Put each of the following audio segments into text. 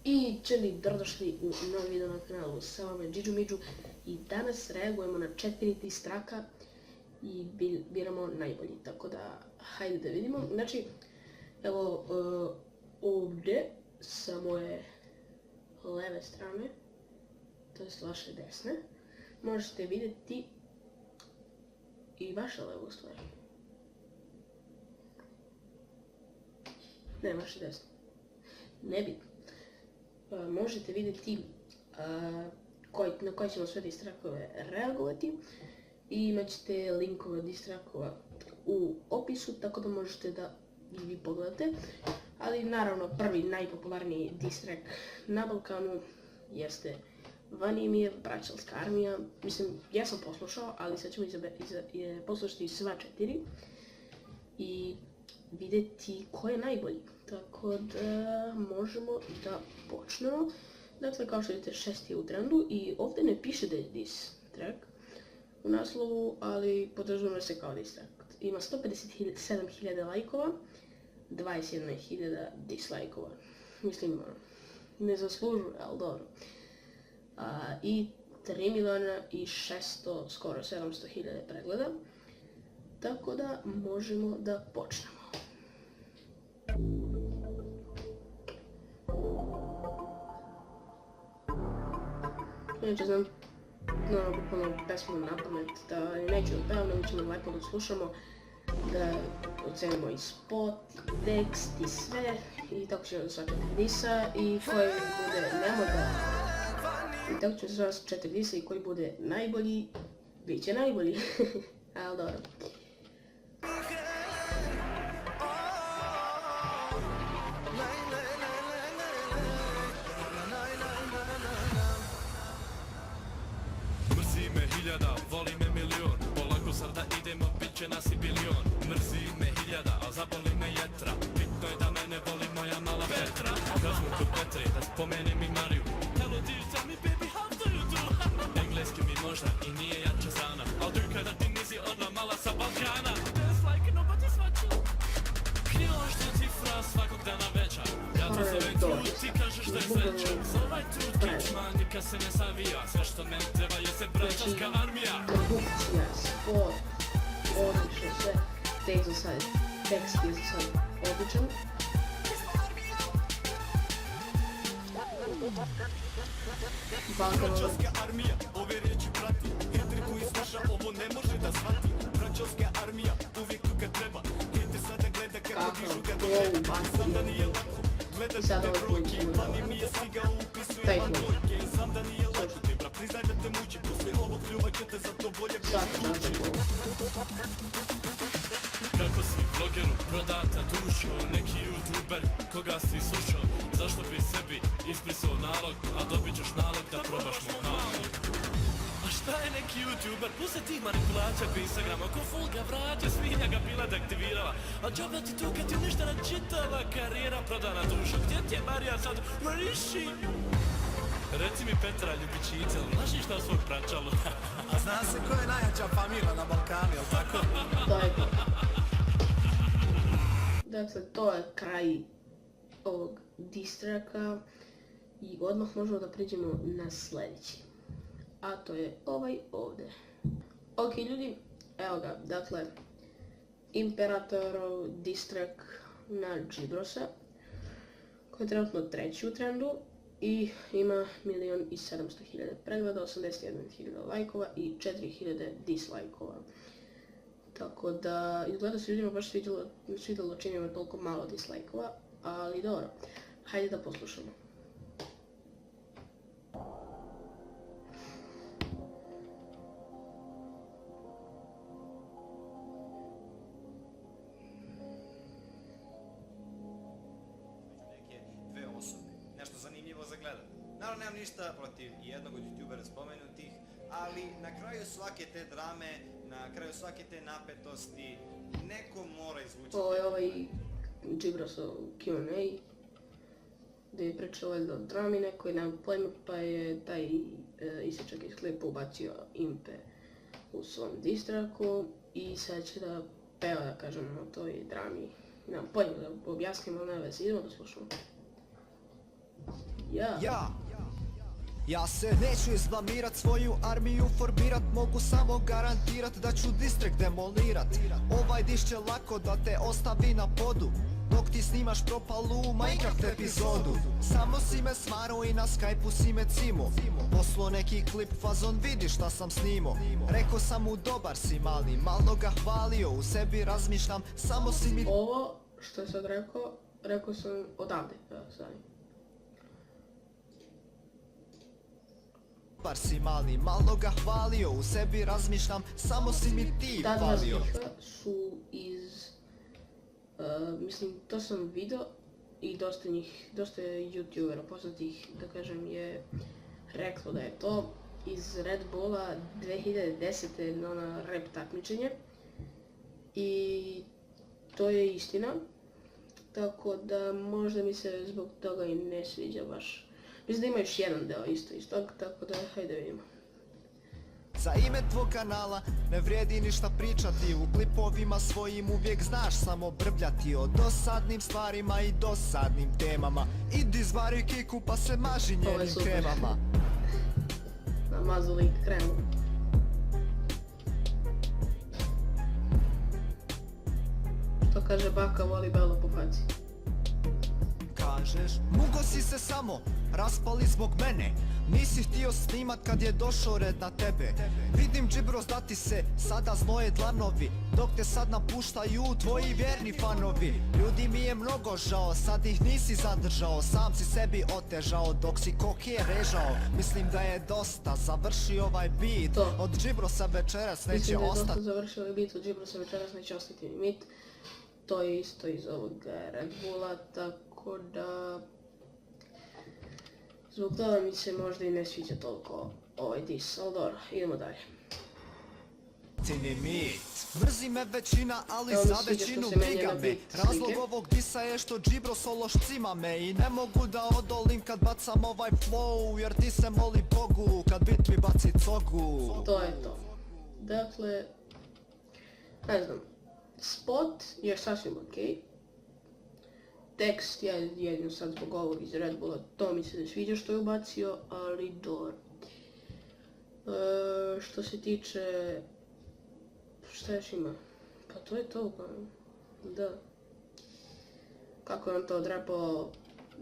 I čeli, dobrodošli u novi video na kanalu, sa vama je Džidžu Midžu i danas reagujemo na 4 distraka i biramo najbolji, tako da hajde da vidimo. Znači, evo ovdje sa moje leve strane, to je vaše desne, možete vidjeti i vaše levo stvari. Ne, vaše desne. Nebitno. Možete vidjeti na koje ćemo sve distrakove reagovati i imat ćete linkove distrakova u opisu, tako da možete da i vi pogledate. Ali naravno prvi najpopularniji distrak na Balkanu jeste Vanimijev, Bračanska armija. Mislim, ja sam poslušao, ali sad ćemo poslušati sva 4 i vidjeti ko je najbolji. Tako da možemo da počnemo. Dakle, kao što vidite, 6 je u trendu i ovdje ne piše da je diss track u naslovu, ali podrazumijeva se kao diss track. Ima 157.000 lajkova, 21.000 dislajkova. Mislim, ne zaslužuje, ali dobro. I 3.600.000, skoro 700.000 pregleda. Tako da možemo da počnemo. Inače znam bukvalno pesmu na pamet, da neću da pevam, nego ćemo lepo da slušamo, da ocenimo i spot, i tekst, i sve, i tako ćemo sva 4 disa, i koji bude nemoda, i tako ćemo sva 4 disa, i koji bude najbolji, bit će najbolji, ali dobro. Mrzi me hiljada, voli me milion, polako sada idemo, bit će nas i bilion. Mrzi me hiljada, a zaboli me jetra, bitno je da mene voli moja mala Petra. Kažu tu Petri, da spomenem i Mariju. Hello dear, tell me baby, how do you do? Engleski mi možda i nije jače zana, al du kada ti nisi ona mala sa Balkana. Dance like nobody's watching. Knjošta cifra svakog dana veća, ja to zovem trud, ti kažeš da je sreća. Zovaj trud, kičman, nikad se ne savija, sve što meni treba je se Bračanska armija. Produkcija, spot, odlično sve, tekst za sad odličan. Bračanska armija, ove riječi prati, hater koji sluša ovo ne može da shvati. Bračanska armija, uvijek tu kad treba, hater sada gleda kako dižu ga do neba. Sam da nije lako, gledat te brojke, plani mi je stigao upisuje dvojke. Sam da nije lako, te bra priznaj da te muči, posle ovog filma će te zato bolje proći. Kako si vlogeru prodata dušo, neki youtuber koga si slušao, zašto bi sebi ispisao nalog, a dobit ćeš nalog da probaš moj nalog. A šta je neki youtuber, plus je tih manipulacija po Instagrama, ko ful ga vraća, svinja ga bila da aktivirala. A džaba ti tu kad ti ništa ne čitava, karijera prodana duša, gdje ti je Marija sad, where is she? Reci mi Petra ljubičica, znaš šta svog pračalo? A zna se ko je najjača familija na Balkanu, jel tako? Dakle, to je kraj ovog distraka i odmah možemo da priđemo na sljedeći. A to je ovaj ovdje. Ok ljudi, evo ga, dakle, Imperatorov distrak na Džibrosa, koji je trenutno 3. u trendu i ima 1.700.000 pregleda, 81.000 lajkova i 4.000 dislajkova. Tako da, izgleda se ljudima baš svidjelo čini ima toliko malo dislajkova, ali dobro, hajde da poslušamo. Neke dve osobe, nešto zanimljivo za gledat. Naravno, nemam ništa protiv jednog od youtubera spomenutih, ali na kraju svake te drame, na kraju svake te napetosti, neko mora izvučiti. Ovo je ovaj Džibrosov Q&A, gdje je pričao o drami nekoj, nemam pojma, pa je taj isječak iz klipa ubacio Impe u svom distraku i sad će da peva, da kažem, o toj drami. Nemam pojma da objasnim, ali nema veze, idemo da slušamo. Ja se neću izblamirat, svoju armiju formirat, mogu samo garantirat da ću distrikt demolirat. Ovaj diš će lako da te ostavi na podu, dok ti snimaš propalu Minecraft epizodu. Samo si me smaro i na Skype-u si me cimo, poslo neki klip fazon vidi šta sam snimo. Rekao sam mu dobar si mali, malo ga hvalio, u sebi razmišljam, samo si mi... Ovo što je sad rekao sam odavde, evo sad. Dobar si mali, malo ga hvalio, u sebi razmišljam, samo si mi ti Ta dva falio. stiha su iz, mislim, to sam vidio i dosta je youtubera poznatih, da kažem, je reklo da je to iz Red Bulla 2010. na ono rap takmičenje i to je istina, tako da možda mi se zbog toga i ne sviđa baš. Mislim da ima još jedan deo isto iz tog, tako da hajde vidimo. Za ime tvog kanala ne vrijedi ništa pričati, u klipovima svojim uvijek znaš samo brbljati o dosadnim stvarima i dosadnim temama. Idi zvari kiku pa se maži Ovo je njenim super. kremama. Namazali kremu. To kaže baka voli belo po faci. Kažeš, mugo si se samo, raspali zbog mene. Nisi htio snimat kad je došao red na tebe. Vidim džibros da ti se sada znoje dlanovi, dok te sad napuštaju tvoji vjerni fanovi. Ljudi mi je mnogo žao, sad ih nisi zadržao, sam si sebi otežao dok si kokije režao. Mislim da je dosta, završi ovaj beat, To. od džibrosa večeras neće Mislim da je dosta ostati. završio ovaj bit od Džibrosa, večeras neće ostati mit. To je isto iz ovog Red Bulla, tako da... Zbog toga mi se možda i ne sviđa toliko ovaj dis, ali dobro, idemo dalje. Tini mit. Mrzi me većina, ali Evo mi za sviđa što većinu se menja briga na me. bit Razlog slike. ovog disa je što džibro sološcima me i ne mogu da odolim kad bacam ovaj flow, jer ti se moli Bogu kad bit mi baci cogu. To je to. Dakle, ne znam, spot je sasvim okej. Tekst je jedino sad zbog ovog iz Red Bulla, to mi se ne sviđa što je ubacio, ali dobro. Što se tiče... Šta još ima? Pa to je to uglavnom. Da. Kako je on to odrapao,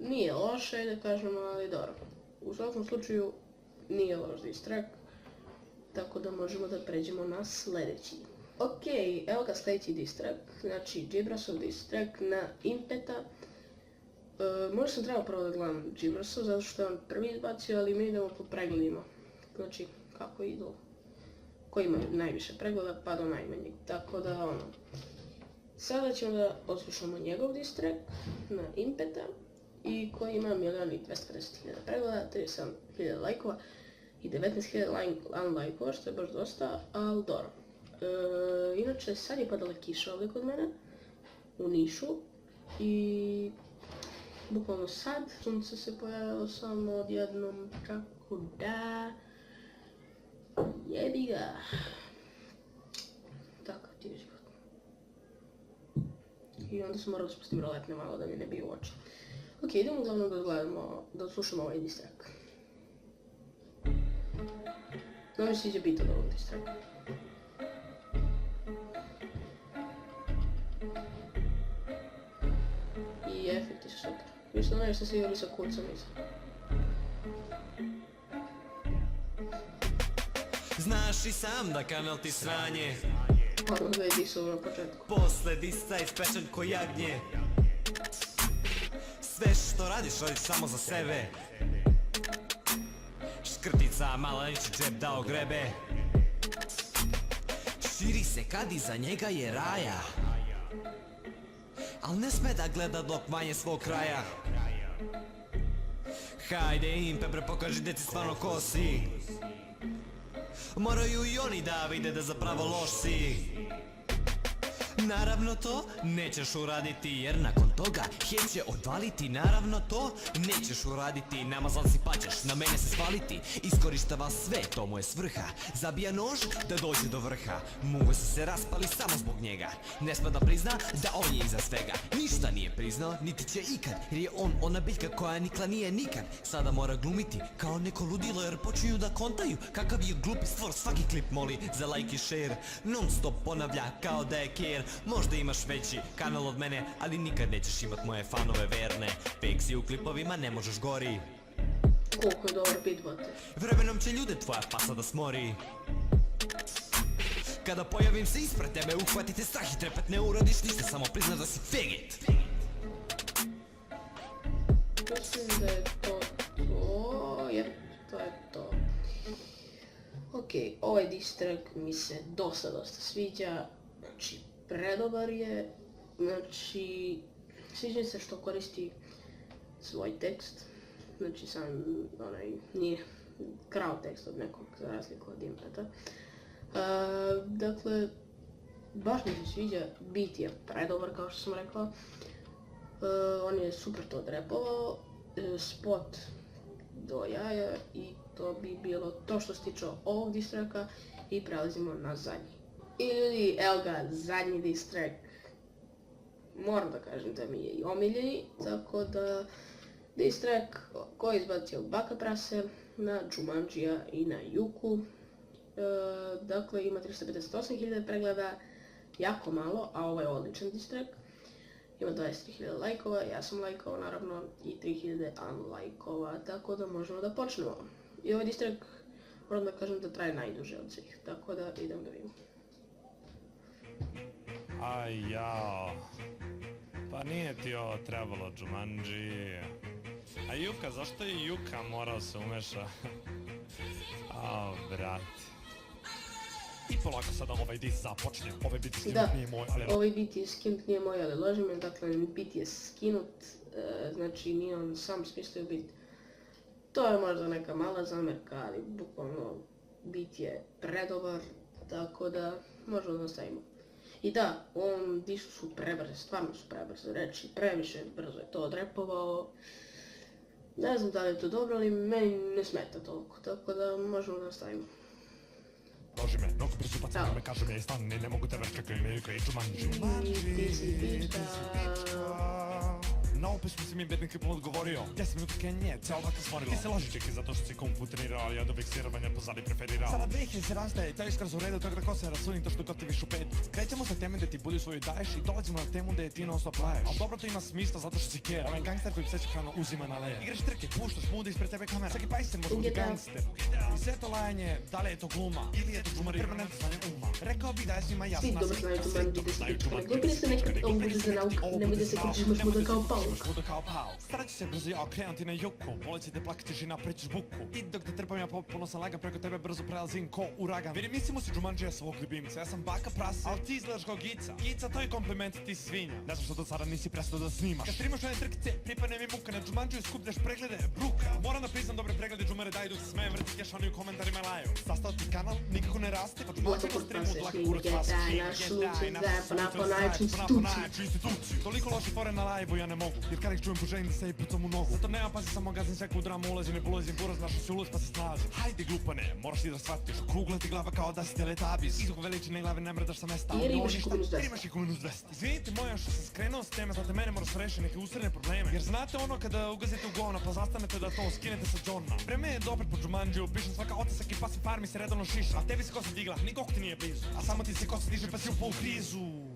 nije loše da kažemo, ali dobro. U svakom slučaju nije loš diss track, tako da možemo da pređemo na sljedeći. Ok, evo ga sljedeći diss track, znači Džibrosov diss track na Impeta. Možda sam trebao prvo da gledam Džibrosov, zato što je on prvi izbacio, ali mi idemo po pregledima. Znači, kako idu, koji imaju najviše pregleda, pa do najmanjeg. Tako da, ono, sada ćemo da odslušamo njegov diss track na Impeta, i koji ima 1.250.000 pregleda, 37.000 lajkova i 19.000 unlajkova, što je baš dosta, ali dobro. Inače, sad je padala kiša ovdje kod mene, u Nišu, i bukvalno sad sunce se pojavilo samo odjednom, tako da... Jebi ga. Takav ti je život. I onda sam morao da spustim roletne malo da mi ne biju u oči. Ok, idemo uglavnom da gledamo, da odslušamo ovaj diss track. No mi se sviđa bit od ovog diss tracka. I efekti su super. Mislim da nešto se igrali sa kucom iza. Znaš i sam da kanal ti sranje, Odmah ga je disao na početku. posle disa ispečen ko jagnje. Sve što radiš samo za sebe. Škrtica, mala niči džep dao grebe. Širi se kad iza njega je raja, al ne sme da gleda dok manje svog kraja. Hajde Impe bre, pokaži deci stvarno ko si. Moraju i oni da vide da zapravo loš si. Naravno to nećeš uraditi, jer nakon toga hej će odvaliti. Naravno to nećeš uraditi, namazan si pa ćeš na mene se svaliti. Iskorištava sve, to mu je svrha, zabija nož da dođe do vrha. Muve su se raspali samo zbog njega, ne spada prizna da on je iza svega. Ništa nije priznao, niti će ikad, jer je on ona biljka koja nikla nije nikad. Sada mora glumiti kao neko ludilo, jer počinju da kontaju kakav je glupi stvor. Svaki klip moli za like i share, non stop ponavlja kao da je care. Možda imaš veći kanal od mene, ali nikad nećeš imat moje fanove verne. Fake si u klipovima, ne možeš gori. Koliko je dobar beatbote. Vremenom će ljude tvoja pasa da smori. Kada pojavim se ispred tebe, uhvatite strah i trepet, ne uradiš ništa, samo priznaš da si faggot. Mislim da je to, jer to je to. Ok, ovaj diss track mi se dosta sviđa, znači predobar je, znači sviđa mi se što koristi svoj tekst, znači sam nije krao tekst od nekog za razliku od Impreta. Dakle, baš mi se sviđa, beat je predobar kao što sam rekla, on je super to odrepovao, spot do jaja i to bi bilo to što se tiče ovog diss tracka i prelazimo na zadnji. I ljudi, evo ga, zadnji diss track. Moram da kažem da mi je i omiljeni, tako da diss track koji je izbacio Baka Prase na Jumanjija i na Yuku. Dakle, ima 358.000 pregleda, jako malo, a ovo je odličan diss track. Ima 23.000 lajkova, ja sam lajkao naravno i 3.000 unlajkova, tako da možemo da počnemo. I ovaj diss track moram da kažem da traje najduže od svih, tako da idem da vidim. Aj jao, pa nije ti ovo trebalo, Jumanji. A Juka, zašto je Juka morao se umeša? A, brate. I polako sad ovaj diss započne, ovaj bit skinut nije moj, ali... Da, ovaj bit je skinut nije moj, ali lažem je, dakle bit je skinut, znači nije on sam smislio bit. To je možda neka mala zamjerka, ali bukvalno bit je predobar, tako da možemo da nastavimo. I da, u ovom dissu su prebrze, stvarno su prebrze reči, previše brzo je to odrepovao. Ne znam da li je to dobro, ali meni ne smeta toliko, tako da možemo da nastavimo. Loži me, mnogo brzo bacam me, kaže me, stani, ne mogu tebe čekaj me, Juka i Jumanji. Ti si bička. Na opis mi si mi bednim klipom odgovorio 10 minuta Kenje, ceo ovako stvorilo. Ti se loži čeki zato što si kompu trenirao, ali ja do fiksiranja pozadi preferirao. Sada 2017 je to iskaz u redu, tako da ko se rasunim to što god te viš u pet. Krećemo sa teme da ti bulju svoju daješ i dolazimo na temu da je ti non stop laješ. Al dobro to ima smisla zato što si kjer, ovaj gangster koji pseće hranu uzima na leje. Igraš trke, puštaš muda ispred tebe kamera, svaki pajster može biti gangster. I sve to lajanje, da li je to gluma ili je to džumari, permanentno znanje uma. Rekao bi da je svima jasna Svi kao pao. Starat ću se brzo ja okrenuti na Juku, volit će te plakati žina, prećeš buku. I dok te trpam ja popuno sam lagan, preko tebe brzo prelazim ko uragan. Vidi, mislimo si Jumanjija svog ljubimca, ja sam Baka Prase, ali ti izgledaš kao Gica. Gica, to je kompliment, ti si svinja. Ne znam što do sada nisi prestao da snimaš. Kad streamaš one trkice, pripadne mi muka, na Jumanjiju skupneš preglede, bruka. Moram da priznam dobre preglede, džumere daj dok se smejem, vrti kešani u komentarima laju. Sastao ti kanal, nikako ne raste, pa Jumanjiju streamu od laka kurac vas. Toliko loše fore na live-u ja ne mogu, jer kad ih čujem poželim da se i pucam u nogu. Zato nema pazi, samo gazim seku u dramu, ulazim i bulazim buraz, našo si ulaz pa se snalazim. Hajde glupane, moraš ti da shvatiš, okrugla ti glava kao da si teletabis. Izog veličine glave ne mrdaš sa mesta, jer imaš ih u minus 200. Izvinite moja što sam skrenuo s teme, znate mene moraš reši neke usredne probleme. Jer znate ono kada ugazite u govna pa zastanete da to skinete sa Johna. Vreme je dobro po Jumanjiju, pišem svaka otisak i pasi farmi se redovno šiša. A tebi se kosa digla, nikog ti nije blizu, a samo ti se kosa diže pa si upao u krizu.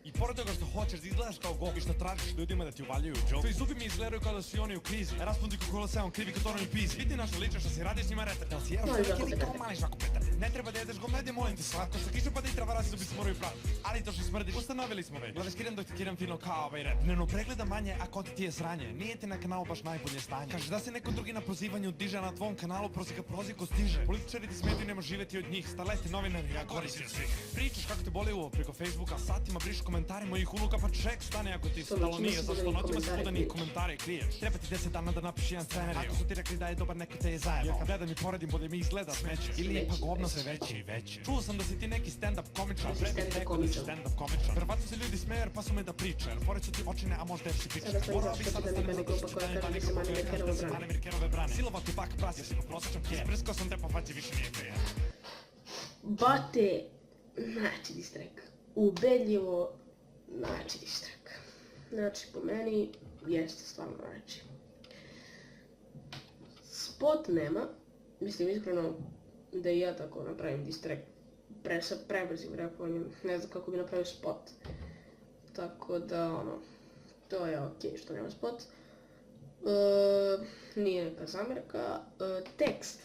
I pored toga što hoćeš da izgledaš kao Gog i što tražiš ljudima da ti uvaljuju džok, tvoji zubi mi izgledaju kao da su i oni u krizi. Raspundi ko Koloseum, krivi kao Torovi pizi. Vidi našto liče što si radiš s njima retar. Jel si jeo što ili kao mali žvaku petar? Ne treba da jedeš gomedje, molim te slatko. Sa kišu pa da i trava rasi zubi se moraju praviti. Ali to što smrdi, ustanovili smo već. Gledaš kiram dok ti kiram fino kao ovaj rap. Dnevno pregleda manje, a kod ti je sranje. Nije ti na kanalu baš najbolje stanje. Kažeš da se neko drugi na prozivanju diže, na tvom kanalu prozika proziko stiže. Političari ti smetaju, nemaš živeti od njih. Starleti novinari, ja koristim svih. Pričaš kako te boli uvo preko Facebooka, satima brišu komentari mojih uloga, pa ček, stani ako ti Što stalo znači, nije, misliš zašto da ni noćima se komentare da ni kriješ? komentare kriješ. Treba ti 10 dana da napiši jedan scenariju. Ako su ti rekli da je dobar, neko te je zajebao. Jer kad gledam i poredim, bolje mi izgleda smeće. Ili Veći, pa govno veći. sve veće i veće. Čuo sam da si ti neki stand-up komičar, Da si pre bih stand-up rekao da si komičar. stand-up komičar. Verovatno se ljudi smeju jer pa su me da priča, jer pored su ti očine, a možda jer si pičar. Sada sam Morao zašto bih će sada da mi stanem mene zato što grupa će koja da kaže mi da se grupa koja kaže Mani da se Merkelova Mani Merkelove brane. Silovati bak pras, jer si ko prosječan pjer. Prskao sam te po faci, više nije fair. Bate, znači distrek. Ubedljivo, znači distrek. Znači, po meni, jeste stvarno znači. Spot nema, mislim iskreno da i ja tako napravim distrek. Sa prebrzim repovanjem, ne znam kako bi napravio spot. Tako da, ono, to je okej što nema spot. Nije neka zamjerka. Tekst.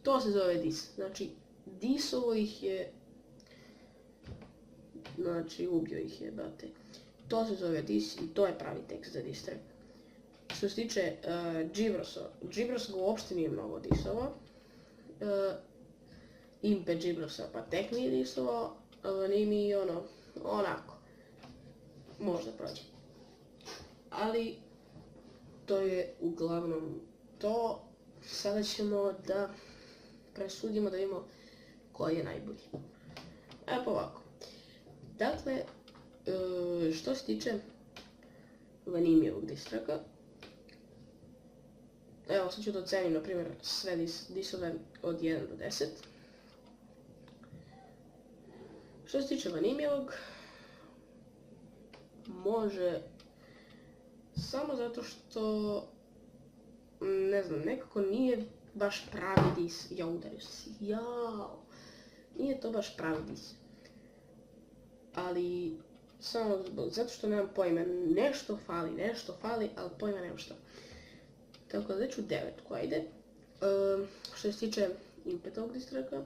To se zove dis. Znači, disovo ih je... Znači, ubio ih je, brate. To se zove dis i to je pravi tekst za diss track. Što se tiče Džibrosa, Džibros ga uopšte nije mnogo disovao. Impe Džibrosa pa tek nije disovao, nije mi ono, onako, možda prođe. Ali, to je uglavnom to. Sada ćemo da presudimo da vidimo koji je najbolji. Evo ovako. Dakle, što se tiče Vanimijevog diss tracka, evo sad ću da ocenim, na primjer, sve disove od 1 do 10. Što se tiče Vanimijevog, može samo zato što, ne znam, nekako nije baš pravi dis. Ja udario si, jao, nije to baš pravi dis. Ali, samo zato što nemam pojma, nešto fali, ali pojma nemam što. Tako da ću 9 koja ide. Što se tiče Impetovog diss tracka,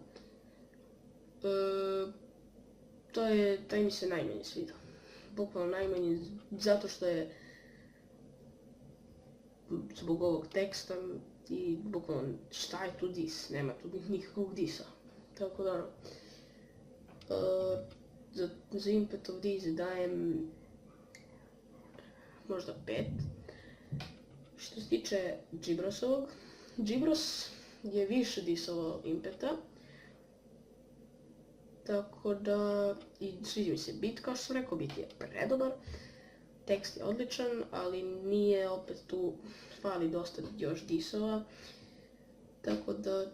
taj mi se najmanje sviđa. Bukvalno najmanje, zato što je zbog ovog teksta i bukvalno šta je tu dis, nema tu nikakvog disa. Tako da ono, za Impetov diss dajem možda 5. Što se tiče Džibrosovog, Džibros je više disovao Impeta. Tako da, i sviđa mi se bit, kao što sam rekao, bit je predobar. Tekst je odličan, ali nije opet tu, fali dosta još disova. Tako da,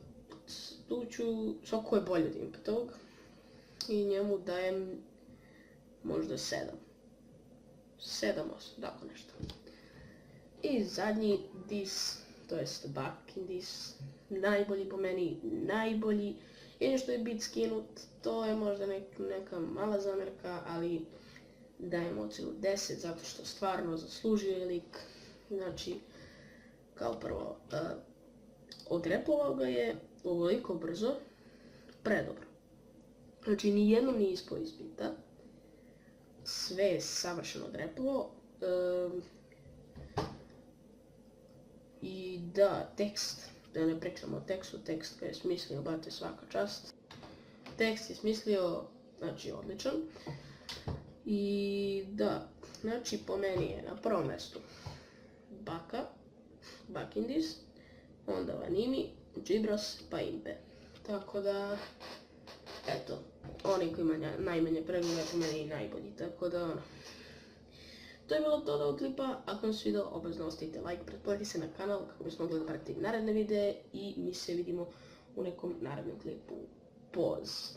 tu ću, svako je bolje od Impetovog. I njemu dajem možda 7. 7-8, tako nešto. I zadnji diss, to jest Bakin diss, najbolji po meni, najbolji. Jedino što je bit skinut, to je možda neka mala zamjerka, ali dajem ocjenu 10 zato što stvarno zaslužuje lik. Znači, kao prvo, odrepovao ga je ovoliko brzo, predobro. Znači, nijednom nije ispao iz bita, sve je savršeno odrepovao. I da, tekst, da ne pričamo o tekstu, tekst koji je smislio, bate, svaka čast. Tekst je smislio, znači, odličan. I da, znači, po meni je na prvom mjestu Bakin diss, onda Vanimi, Džibros, pa Impe. Tako da, eto, oni koji ima najmanje pregleda po meni i najbolji, tako da ono. To je bilo to od ovog klipa, ako vam se video, obavezno ostavite like, pretplatite se na kanal kako bismo mogli pratiti naredne videe i mi se vidimo u nekom narednom klipu. Poz!